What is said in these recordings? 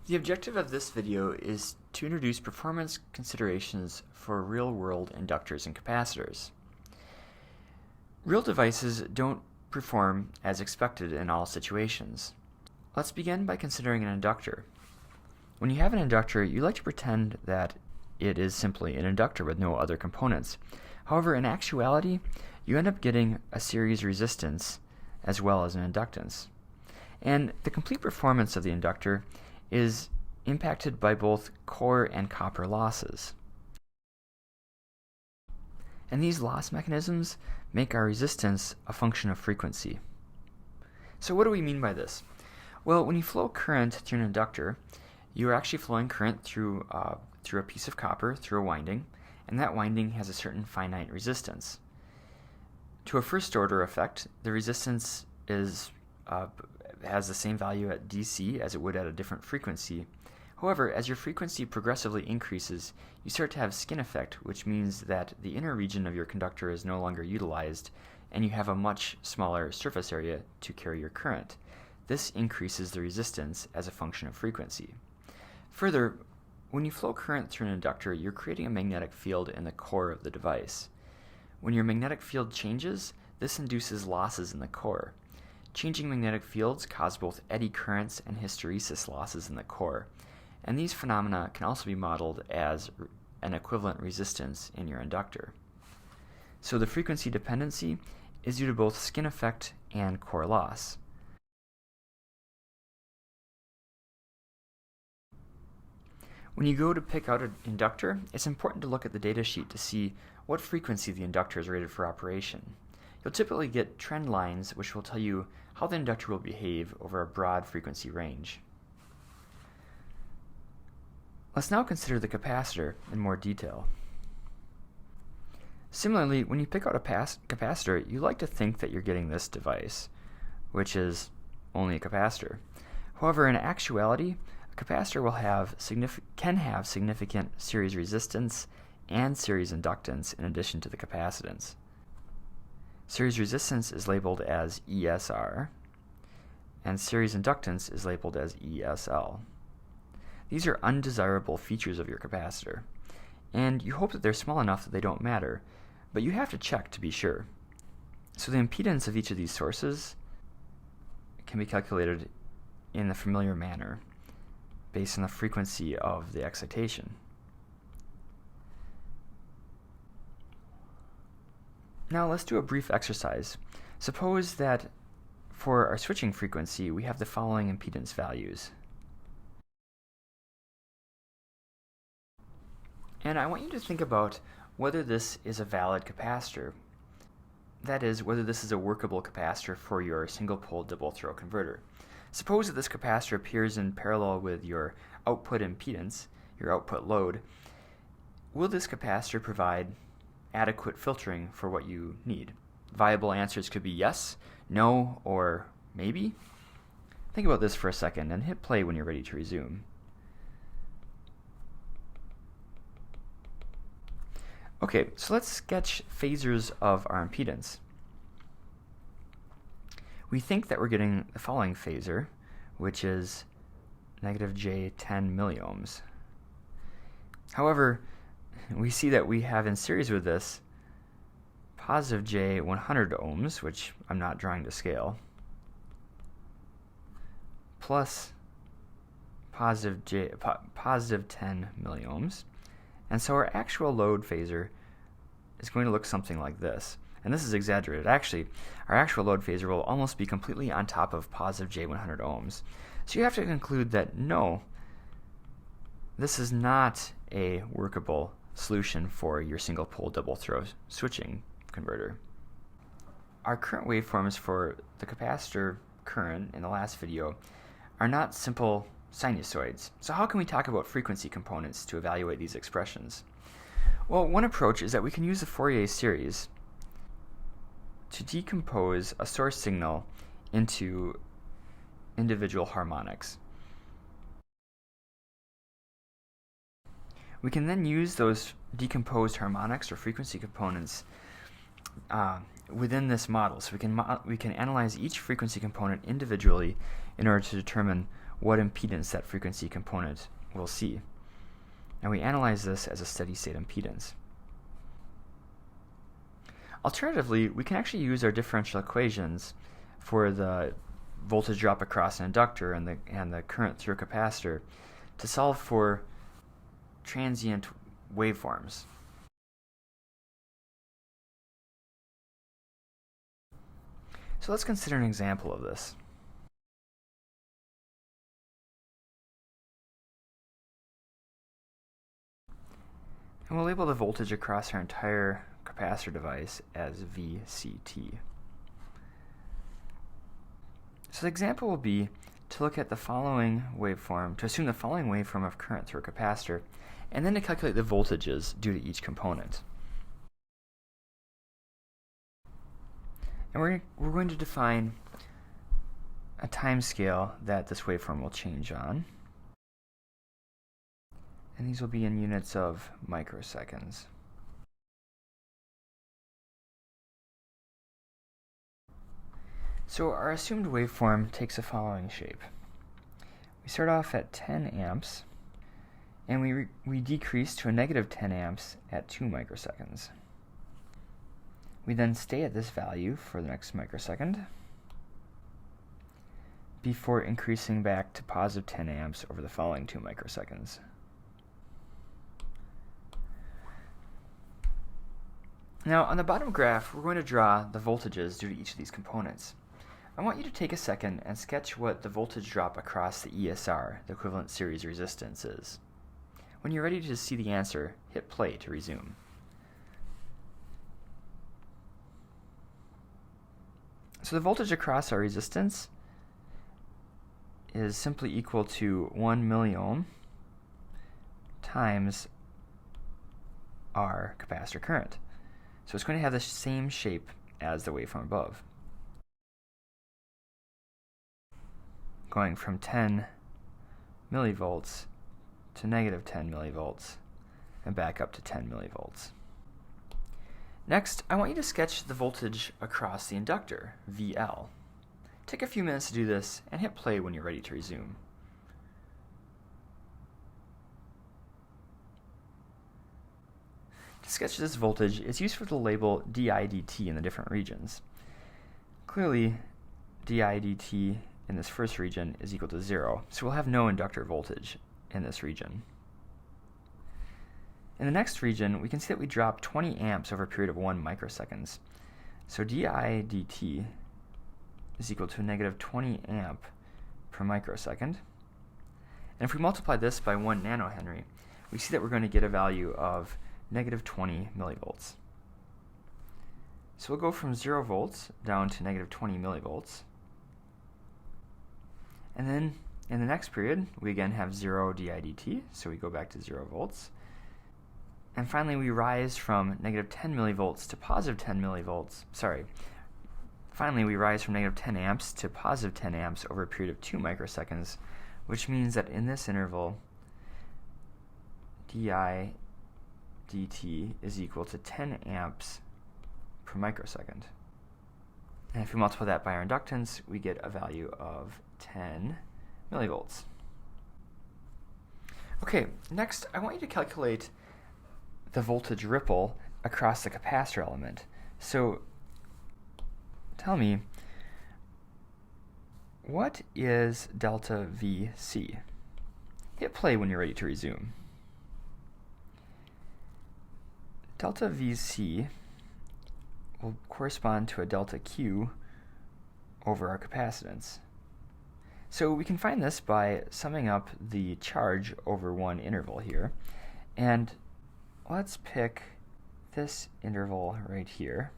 The objective of this video is to introduce performance considerations for real-world inductors and capacitors. Real devices don't perform as expected in all situations. Let's begin by considering an inductor. When you have an inductor, you like to pretend that it is simply an inductor with no other components. However, in actuality, you end up getting a series resistance as well as an inductance. And the complete performance of the inductor is impacted by both core and copper losses. And these loss mechanisms make our resistance a function of frequency. So what do we mean by this? Well, when you flow current through an inductor, you are actually flowing current through a piece of copper, through a winding, and that winding has a certain finite resistance. To a first order effect, the resistance has the same value at DC as it would at a different frequency. However, as your frequency progressively increases, you start to have skin effect, which means that the inner region of your conductor is no longer utilized, and you have a much smaller surface area to carry your current. This increases the resistance as a function of frequency. Further, when you flow current through an inductor, you're creating a magnetic field in the core of the device. When your magnetic field changes, this induces losses in the core. Changing magnetic fields cause both eddy currents and hysteresis losses in the core, and these phenomena can also be modeled as an equivalent resistance in your inductor. So the frequency dependency is due to both skin effect and core loss. When you go to pick out an inductor, it's important to look at the datasheet to see what frequency the inductor is rated for operation. You'll typically get trend lines which will tell you how the inductor will behave over a broad frequency range. Let's now consider the capacitor in more detail. Similarly, when you pick out a capacitor, you like to think that you're getting this device, which is only a capacitor. However, in actuality, a capacitor can have significant series resistance and series inductance in addition to the capacitance. Series resistance is labeled as ESR, and series inductance is labeled as ESL. These are undesirable features of your capacitor, and you hope that they're small enough that they don't matter, but you have to check to be sure. So the impedance of each of these sources can be calculated in the familiar manner based on the frequency of the excitation. Now let's do a brief exercise. Suppose that for our switching frequency we have the following impedance values. And I want you to think about whether this is a valid capacitor. That is, whether this is a workable capacitor for your single-pole double-throw converter. Suppose that this capacitor appears in parallel with your output impedance, your output load. Will this capacitor provide adequate filtering for what you need? Viable answers could be yes, no, or maybe. Think about this for a second and hit play when you're ready to resume. Okay, so let's sketch phasors of our impedance. We think that we're getting the following phasor, which is negative J 10 milliohms. However, we see that we have in series with this positive J 100 ohms, which I'm not drawing to scale, plus positive 10 milliohms. And so our actual load phasor is going to look something like this. And this is exaggerated. Actually, our actual load phasor will almost be completely on top of positive J 100 ohms. So you have to conclude that no, this is not a workable solution for your single pole double throw switching converter. Our current waveforms for the capacitor current in the last video are not simple sinusoids. So how can we talk about frequency components to evaluate these expressions? Well, one approach is that we can use the Fourier series to decompose a source signal into individual harmonics. We can then use those decomposed harmonics or frequency components within this model. So we can analyze each frequency component individually in order to determine what impedance that frequency component will see. And we analyze this as a steady state impedance. Alternatively, we can actually use our differential equations for the voltage drop across an inductor and the current through a capacitor to solve for transient waveforms. So let's consider an example of this. And we'll label the voltage across our entire capacitor device as VCT. So the example will be to look at the following waveform, to assume the following waveform of current through a capacitor, and then to calculate the voltages due to each component. And we're going to define a time scale that this waveform will change on. And these will be in units of microseconds. So our assumed waveform takes the following shape. We start off at 10 amps, and we decrease to a negative 10 amps at 2 microseconds. We then stay at this value for the next microsecond before increasing back to positive 10 amps over the following 2 microseconds. Now, on the bottom graph, we're going to draw the voltages due to each of these components. I want you to take a second and sketch what the voltage drop across the ESR, the equivalent series resistance, is. When you're ready to see the answer, hit play to resume. So the voltage across our resistance is simply equal to 1 milliohm times our capacitor current. So it's going to have the same shape as the waveform above, going from 10 millivolts to negative 10 millivolts and back up to 10 millivolts. Next, I want you to sketch the voltage across the inductor, VL. Take a few minutes to do this and hit play when you're ready to resume. To sketch this voltage, it's useful to label di dt in the different regions. Clearly, di dt in this first region is equal to 0, so we'll have no inductor voltage in this region. In the next region, we can see that we drop 20 amps over a period of 1 microseconds. So di dt is equal to a negative 20 amp per microsecond. And if we multiply this by 1 nanohenry, we see that we're going to get a value of negative 20 millivolts. So we'll go from 0 volts down to negative 20 millivolts. And then in the next period, we again have 0 di dt, so we go back to 0 volts. And finally, we rise from negative 10 millivolts to positive 10 millivolts. Finally, we rise from negative 10 amps to positive 10 amps over a period of 2 microseconds, which means that in this interval, di dt is equal to 10 amps per microsecond. And if we multiply that by our inductance, we get a value of 10 millivolts. Okay, next I want you to calculate the voltage ripple across the capacitor element. So tell me, what is delta VC? Hit play when you're ready to resume. Delta VC will correspond to a delta Q over our capacitance. So we can find this by summing up the charge over one interval here. And let's pick this interval right here.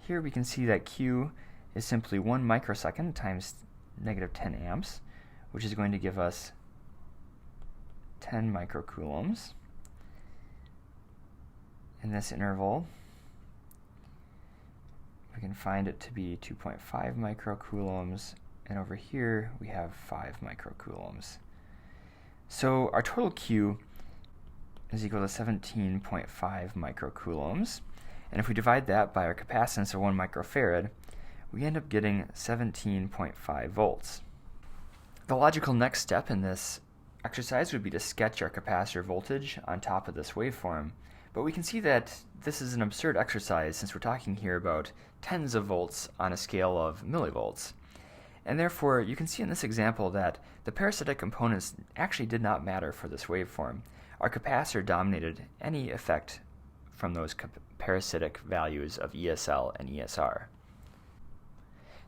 Here we can see that Q is simply 1 microsecond times negative 10 amps, which is going to give us 10 microcoulombs. In this interval, we can find it to be 2.5 microcoulombs, and over here we have 5 microcoulombs. So our total Q is equal to 17.5 microcoulombs, and if we divide that by our capacitance of 1 microfarad, we end up getting 17.5 volts. The logical next step in this exercise would be to sketch our capacitor voltage on top of this waveform, but we can see that this is an absurd exercise since we're talking here about tens of volts on a scale of millivolts. And therefore, you can see in this example that the parasitic components actually did not matter for this waveform. Our capacitor dominated any effect from those parasitic values of ESL and ESR.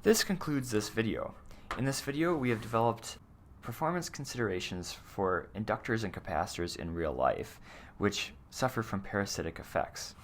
This concludes this video. In this video, we have developed performance considerations for inductors and capacitors in real life, which suffer from parasitic effects.